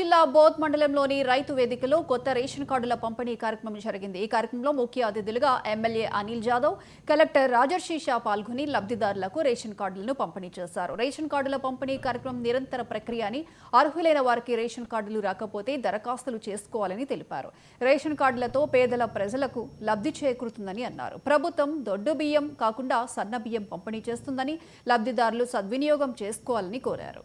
జిల్లా బోధ్ మండలంలోని రైతు వేదికలో కొత్త రేషన్ కార్డుల పంపిణీ కార్యక్రమం జరిగింది. ఈ కార్యక్రమంలో ముఖ్య అతిథులుగా ఎమ్మెల్యే అనిల్ జాదవ్, కలెక్టర్ రాజర్షి షా పాల్గొని లబ్ధిదారులకు రేషన్ కార్డులను పంపిణీ చేశారు. రేషన్ కార్డుల పంపిణీ కార్యక్రమం నిరంతర ప్రక్రియ అని, అర్హులైన వారికి రేషన్ కార్డులు రాకపోతే దరఖాస్తులు చేసుకోవాలని తెలిపారు. రేషన్ కార్డులతో పేదల ప్రజలకు లబ్ధి చేకూరుతుందని అన్నారు. ప్రభుత్వం దొడ్డు బియ్యం కాకుండా సన్న బియ్యం పంపిణీ చేస్తుందని, లబ్ధిదారులు సద్వినియోగం చేసుకోవాలని కోరారు.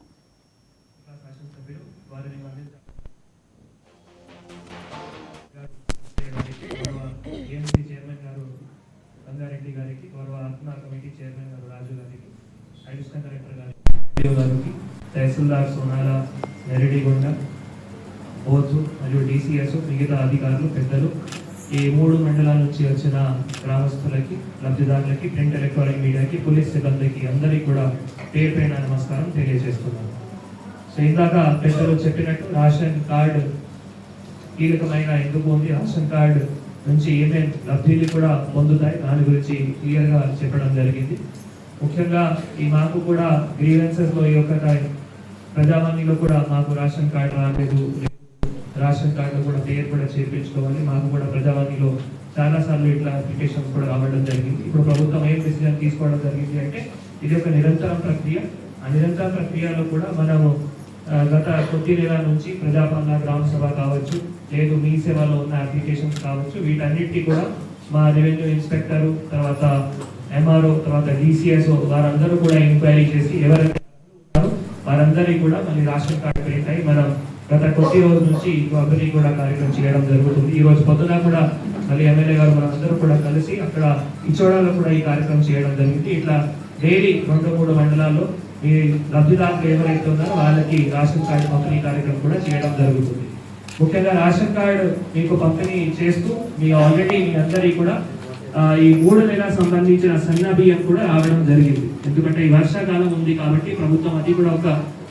చైర్మన్ గారు రంగారెడ్డి గారికి, గౌరవ ఆత్మ కమిటీ చైర్మన్ గారు రాజు గారికి, అడిషనల్ కలెక్టర్ గారికి, తహసీల్దార్ సోనాల, నెరడిగొండ, బోధు మరియు డిసిఎస్, మిగతా అధికారులు, పెద్దలు, ఈ 3 మండలాల నుంచి వచ్చిన గ్రామస్తులకి, లబ్ధిదారులకి, ప్రింట్ ఎలక్ట్రానిక్ మీడియాకి, పోలీస్ సిబ్బందికి అందరికీ కూడా పేరు పైన నమస్కారం తెలియజేస్తున్నాను. సో ఇందాక పెద్దలు చెప్పినట్టు రేషన్ కార్డు కీలకమైన ఎందుకు ఉంది, రేషన్ కార్డు నుంచి ఏమేమి లబ్ధిలు కూడా పొందుతాయి దాని గురించి క్లియర్గా చెప్పడం జరిగింది. ముఖ్యంగా మాకు కూడా గ్రీవెన్సెస్లో ఈ యొక్క ప్రజావాణిలో కూడా మాకు రేషన్ కార్డు రాలేదు, రేషన్ కార్డు కూడా పేరు కూడా చేర్పించుకోవాలి, మాకు కూడా ప్రజావాణిలో చాలాసార్లు ఇట్లా అప్లికేషన్స్ కూడా రావడం జరిగింది. ఇప్పుడు ప్రభుత్వం ఏం డిసిజన్ తీసుకోవడం జరిగింది అంటే ఇది ఒక నిరంతర ప్రక్రియ. ఆ నిరంతర ప్రక్రియలో కూడా మనము గత కొద్ది నెలల నుంచి ప్రజాపాలన, గ్రామ సభ కావచ్చు, లేదు మీ సేవలో ఉన్న అప్లికేషన్స్ కావచ్చు, వీటన్నిటికీ కూడా మా రెవెన్యూ ఇన్స్పెక్టర్, తర్వాత ఎంఆర్ఓ, తర్వాత డిసిఎస్ వారందరూ కూడా ఎంక్వైరీ చేసి ఎవరైతే వారందరికీ కూడా మళ్ళీ రేషన్ కార్డు ప్రింట్ అయ్యి మనం గత కొద్ది రోజుల నుంచి పంపిణీ కూడా కార్యక్రమం చేయడం జరుగుతుంది. ఈ రోజు పొద్దున కూడా మళ్ళీ ఎమ్మెల్యే గారు మనందరూ కూడా కలిసి అక్కడ ఇచ్చోడాలో కూడా ఈ కార్యక్రమం చేయడం జరిగింది. ఇట్లా డైలీ 2-3 మండలాల్లో ఈ లబ్ధిదారులు ఎవరైతే ఉన్నారో వాళ్ళకి రేషన్ కార్డు పంపిణీ కార్యక్రమం కూడా చేయడం జరుగుతుంది. ముఖ్యంగా రేషన్ కార్డు మీకు పంపిణీ చేస్తూ మీ ఆల్రెడీ మీ అందరికీ కూడా ఈ 3 నెలలకు సంబంధించిన సన్న బియ్యం కూడా రావడం జరిగింది. ఎందుకంటే ఈ వర్షాకాలం ఉంది కాబట్టి ప్రభుత్వం అది కూడా ఒక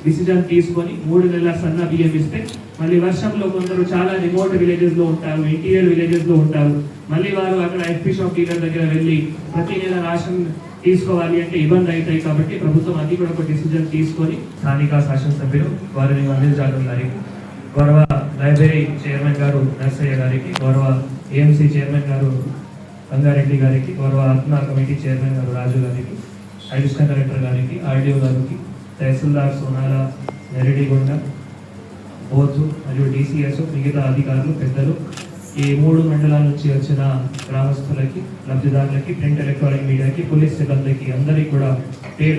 డిసిజన్ తీసుకొని 3 నెలల సన్న బియ్యం ఇస్తే మళ్ళీ వర్షంలో కొందరు చాలా రిమోట్ విలేజెస్ లో ఉంటారు, ఇంటీరియర్ విలేజెస్ లో ఉంటారు, మళ్ళీ వారు అక్కడ ఎఫ్పీ షాప్ డీలర్ దగ్గర వెళ్ళి ప్రతి నెల రేషన్ తీసుకోవాలి అంటే ఇబ్బంది అవుతాయి. కాబట్టి ప్రభుత్వం అది కూడా ఒక డిసిజన్ తీసుకొని స్థానిక శాసనసభ్యులు వారిని అనిల్ జాదవ్ గారికి, గౌరవ లైబ్రరీ చైర్మన్ గారు నర్సయ్య గారికి, గౌరవ ఏఎంసీ చైర్మన్ గారు రంగారెడ్డి గారికి, గౌరవ ఆత్మ కమిటీ చైర్మన్ గారు రాజు గారికి, అడిషనల్ కలెక్టర్ గారికి, ఆర్డీఓ గారికి, తహసీల్దార్ సోనాల, నెరడిగొండ, బోధు మరియు డిసిఎస్, మిగతా అధికారులు, పెద్దలు, ఈ 3 మండలాల నుంచి వచ్చిన గ్రామస్తులకి, లబ్ధిదారులకి, ప్రింట్ ఎలక్ట్రానిక్ మీడియాకి, పోలీస్ సిబ్బందికి అందరికీ కూడా పేరు